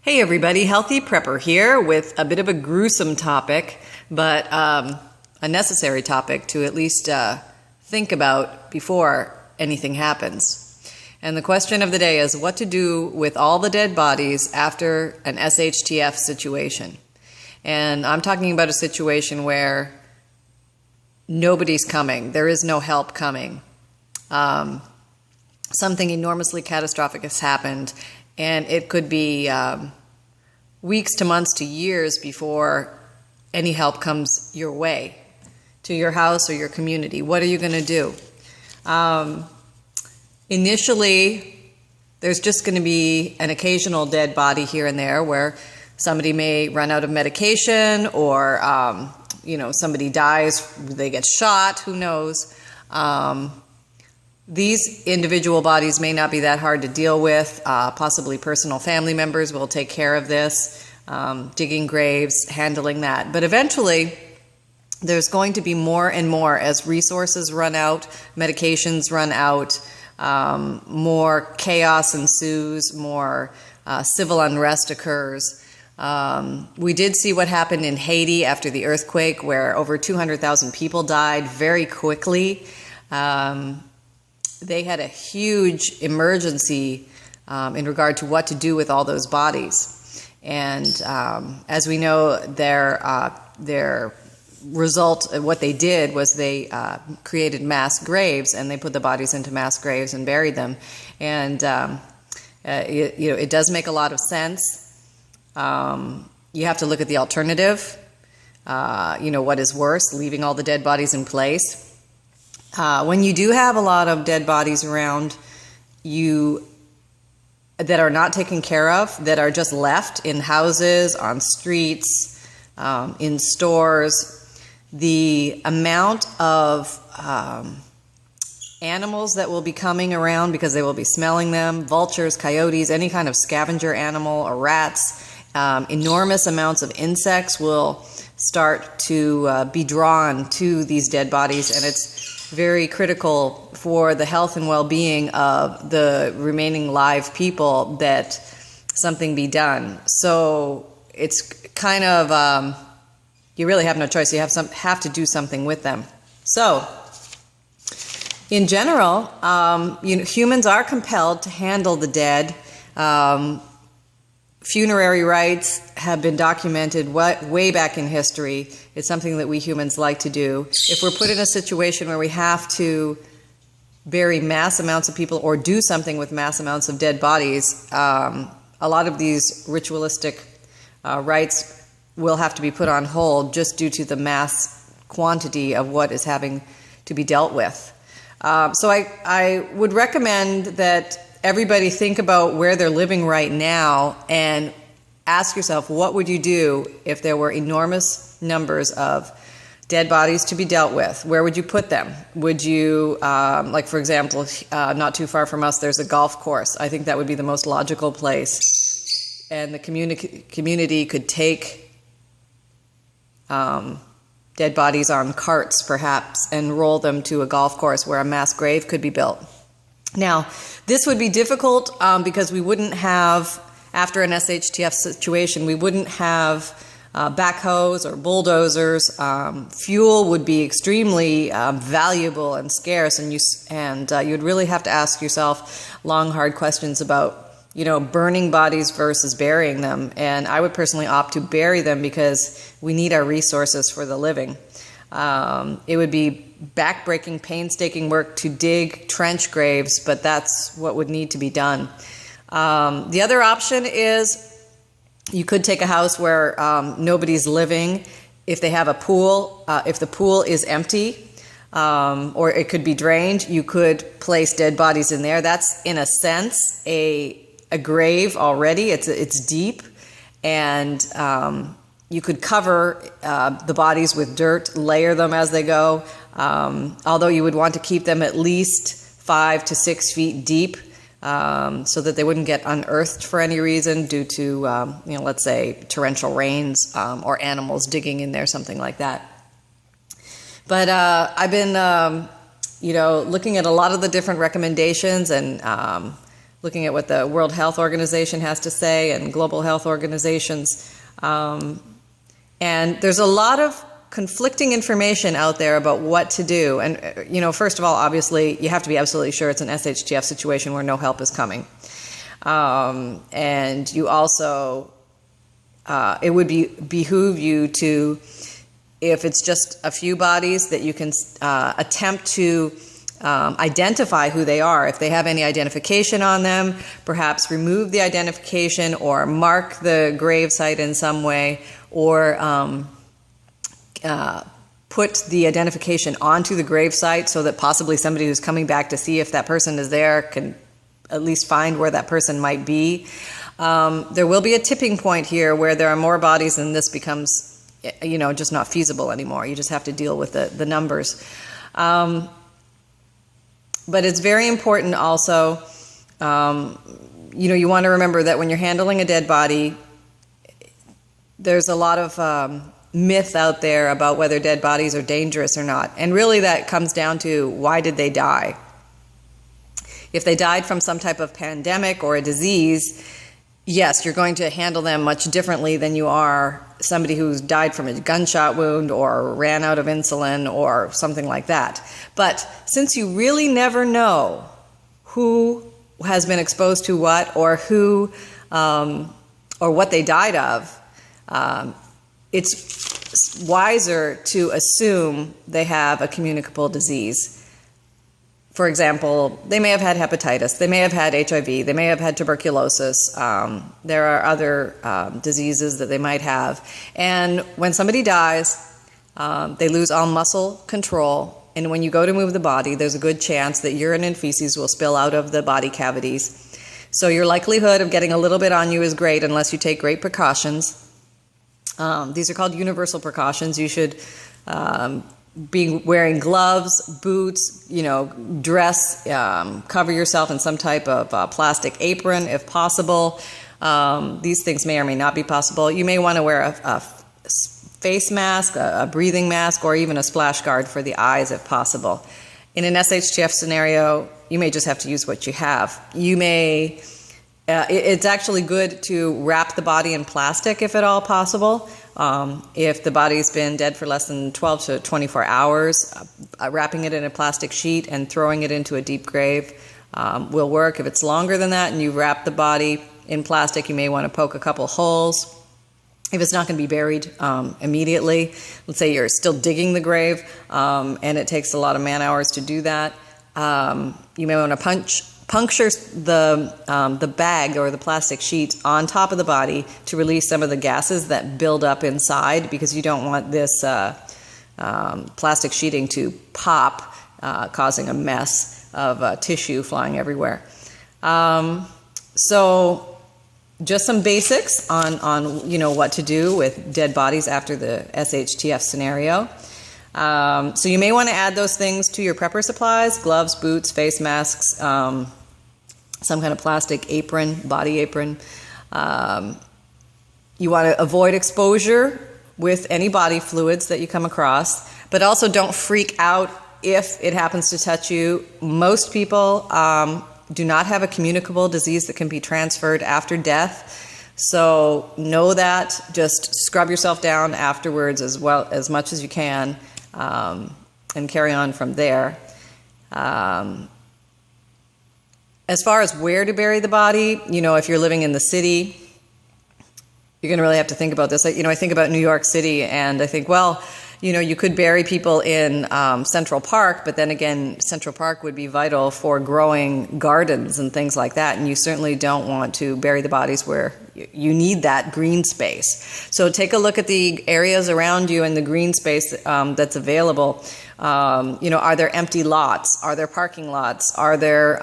Hey everybody, Healthy Prepper here with a bit of a gruesome topic, but a necessary topic to at least think about before anything happens. And the question of the day is what to do with all the dead bodies after an Shtf situation. And I'm talking about a situation where nobody's coming, there is no help coming. Something enormously catastrophic has happened, and it could be weeks to months to years before any help comes your way, to your house or your community. What are you going to do? Initially, there's just going to be an occasional dead body here and there where somebody may run out of medication or, somebody dies, they get shot, who knows. These individual bodies may not be that hard to deal with. Possibly personal family members will take care of this, digging graves, handling that. But eventually, there's going to be more and more as resources run out, medications run out, more chaos ensues, more civil unrest occurs. We did see what happened in Haiti after the earthquake, where over 200,000 people died very quickly. They had a huge emergency in regard to what to do with all those bodies. And as we know, their result, what they did was they created mass graves, and they put the bodies into mass graves and buried them. And it does make a lot of sense. You have to look at the alternative. What is worse, leaving all the dead bodies in place. When you do have a lot of dead bodies around that are not taken care of, that are just left in houses, on streets, in stores, the amount of animals that will be coming around because they will be smelling them, vultures, coyotes, any kind of scavenger animal or rats, enormous amounts of insects will start to be drawn to these dead bodies, and it's very critical for the health and well-being of the remaining live people that something be done. So it's kind of, you really have no choice. You have to do something with them. So in general, humans are compelled to handle the dead. Funerary rites have been documented way back in history. It's something that we humans like to do. If we're put in a situation where we have to bury mass amounts of people or do something with mass amounts of dead bodies, a lot of these ritualistic rites will have to be put on hold just due to the mass quantity of what is having to be dealt with. So I would recommend that everybody think about where they're living right now and ask yourself, what would you do if there were enormous numbers of dead bodies to be dealt with? Where would you put them? Would you, like for example, not too far from us, there's a golf course. I think that would be the most logical place. And the community could take dead bodies on carts, perhaps, and roll them to a golf course where a mass grave could be built. Now, this would be difficult because we wouldn't have, after an SHTF situation, we wouldn't have backhoes or bulldozers. Fuel would be extremely valuable and scarce, and you'd really have to ask yourself long, hard questions about, burning bodies versus burying them. And I would personally opt to bury them because we need our resources for the living. It would be backbreaking, painstaking work to dig trench graves, but that's what would need to be done. The other option is you could take a house where nobody's living. If they have a pool, if the pool is empty, or it could be drained, you could place dead bodies in there. That's, in a sense, a grave already. It's deep, and you could cover the bodies with dirt, layer them as they go, although you would want to keep them at least 5 to 6 feet deep so that they wouldn't get unearthed for any reason due to, let's say, torrential rains or animals digging in there, something like that. But I've been, looking at a lot of the different recommendations and looking at what the World Health Organization has to say and global health organizations. And there's a lot of conflicting information out there about what to do. And, first of all, obviously, you have to be absolutely sure it's an SHTF situation where no help is coming. And you also, it would behoove you to, if it's just a few bodies, that you can attempt to identify who they are. If they have any identification on them, perhaps remove the identification or mark the grave site in some way, or put the identification onto the grave site so that possibly somebody who's coming back to see if that person is there can at least find where that person might be. There will be a tipping point here where there are more bodies and this becomes, just not feasible anymore. You just have to deal with the numbers. But it's very important also, you want to remember that when you're handling a dead body, there's a lot of myth out there about whether dead bodies are dangerous or not. And really that comes down to, why did they die? If they died from some type of pandemic or a disease, yes, you're going to handle them much differently than you are somebody who's died from a gunshot wound or ran out of insulin or something like that. But since you really never know who has been exposed to what, or who, or what they died of, it's wiser to assume they have a communicable disease. For example, they may have had hepatitis, they may have had HIV, they may have had tuberculosis. There are other diseases that they might have. And when somebody dies, they lose all muscle control. And when you go to move the body, there's a good chance that urine and feces will spill out of the body cavities. So your likelihood of getting a little bit on you is great unless you take great precautions. These are called universal precautions. You should be wearing gloves, boots, dress, cover yourself in some type of plastic apron if possible. These things may or may not be possible. You may want to wear a face mask, a breathing mask, or even a splash guard for the eyes if possible. In an SHTF scenario, you may just have to use what you have. You may, it's actually good to wrap the body in plastic if at all possible. If the body's been dead for less than 12 to 24 hours, wrapping it in a plastic sheet and throwing it into a deep grave will work. If it's longer than that and you wrap the body in plastic, you may want to poke a couple holes. If it's not going to be buried immediately, let's say you're still digging the grave and it takes a lot of man hours to do that, you may want to puncture the bag or the plastic sheet on top of the body to release some of the gases that build up inside, because you don't want this plastic sheeting to pop, causing a mess of tissue flying everywhere. So just some basics on what to do with dead bodies after the SHTF scenario. So you may want to add those things to your prepper supplies: gloves, boots, face masks, some kind of plastic apron, body apron. You want to avoid exposure with any body fluids that you come across, but also don't freak out if it happens to touch you. Most people do not have a communicable disease that can be transferred after death. So know that. Just scrub yourself down afterwards as much as you can, and carry on from there. As far as where to bury the body, if you're living in the city, you're going to really have to think about this. I think about New York City, and I think, you could bury people in Central Park, but then again, Central Park would be vital for growing gardens and things like that, and you certainly don't want to bury the bodies where you need that green space. So take a look at the areas around you and the green space that's available. Are there empty lots? Are there parking lots? Are there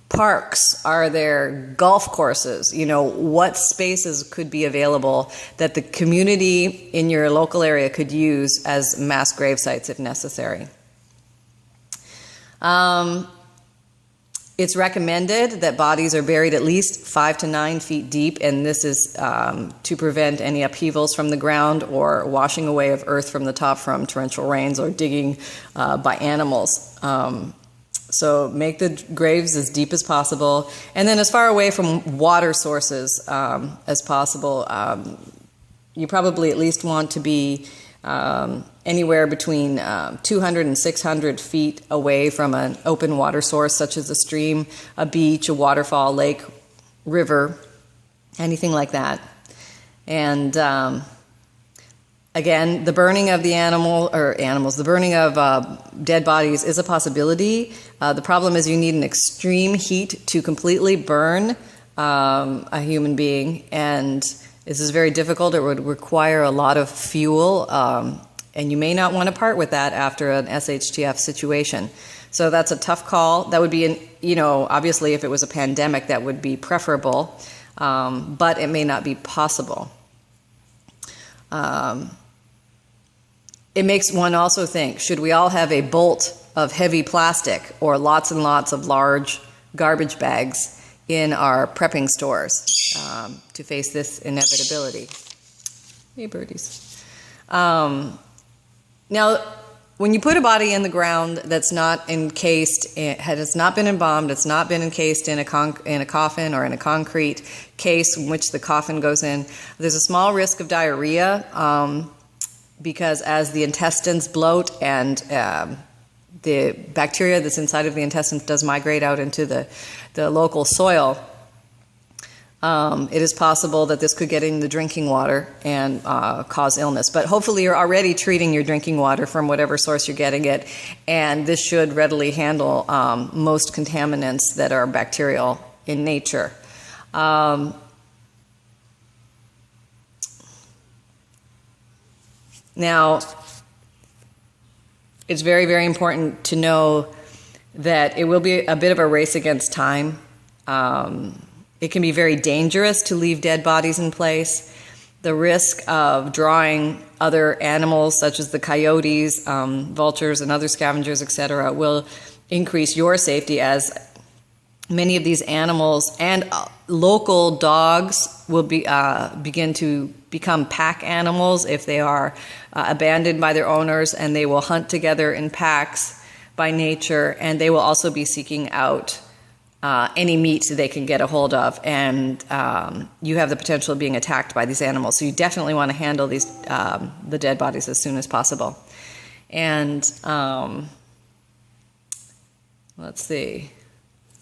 parks? Are there golf courses? What spaces could be available that the community in your local area could use as mass grave sites if necessary? It's recommended that bodies are buried at least 5 to 9 feet deep, and this is to prevent any upheavals from the ground or washing away of earth from the top from torrential rains or digging by animals. So make the graves as deep as possible, and then as far away from water sources as possible. You probably at least want to be anywhere between 200 and 600 feet away from an open water source, such as a stream, a beach, a waterfall, lake, river, anything like that. And again, the burning of the the burning of dead bodies is a possibility. The problem is you need an extreme heat to completely burn a human being, and this is very difficult. It would require a lot of fuel, and you may not want to part with that after an SHTF situation. So that's a tough call. That would be, obviously if it was a pandemic, that would be preferable, but it may not be possible. It makes one also think, should we all have a bolt of heavy plastic or lots and lots of large garbage bags in our prepping stores to face this inevitability? Hey, birdies. Now, when you put a body in the ground that's not encased, has not been embalmed, it's not been encased in a coffin or in a concrete case in which the coffin goes in, there's a small risk of diarrhea because as the intestines bloat and the bacteria that's inside of the intestines does migrate out into the local soil, it is possible that this could get in the drinking water and cause illness. But hopefully you're already treating your drinking water from whatever source you're getting it, and this should readily handle most contaminants that are bacterial in nature. Now, it's very, very important to know that it will be a bit of a race against time. It can be very dangerous to leave dead bodies in place. The risk of drawing other animals, such as the coyotes, vultures, and other scavengers, etc., will increase your safety, as many of these animals and local dogs will begin to become pack animals if they are abandoned by their owners, and they will hunt together in packs by nature, and they will also be seeking out any meat they can get a hold of, and you have the potential of being attacked by these animals. So you definitely want to handle these the dead bodies as soon as possible. And let's see,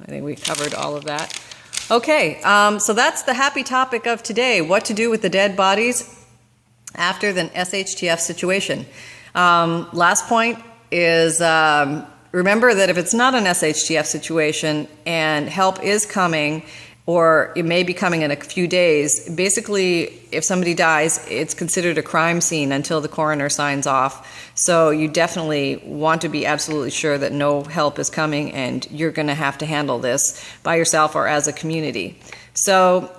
I think we covered all of that. Okay, so that's the happy topic of today: what to do with the dead bodies after the SHTF situation. Last point is, remember that if it's not an SHTF situation and help is coming, or it may be coming in a few days, basically if somebody dies, it's considered a crime scene until the coroner signs off. So you definitely want to be absolutely sure that no help is coming, and you're going to have to handle this by yourself or as a community. So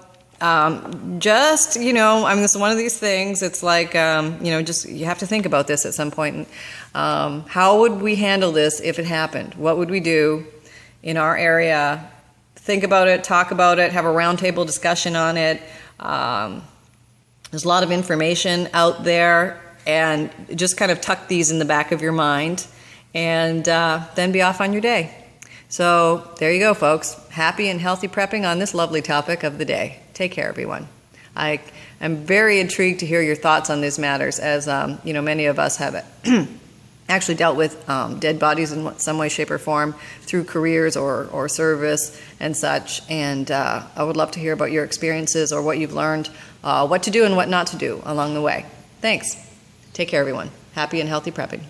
just, I mean, this is one of these things, it's like, just you have to think about this at some point. How would we handle this if it happened? What would we do in our area? Think about it, talk about it, have a roundtable discussion on it. There's a lot of information out there, and just kind of tuck these in the back of your mind, and then be off on your day. So there you go, folks. Happy and healthy prepping on this lovely topic of the day. Take care, everyone. I am very intrigued to hear your thoughts on these matters, as many of us have actually dealt with dead bodies in some way, shape, or form through careers or service and such. And I would love to hear about your experiences or what you've learned, what to do and what not to do along the way. Thanks. Take care, everyone. Happy and healthy prepping.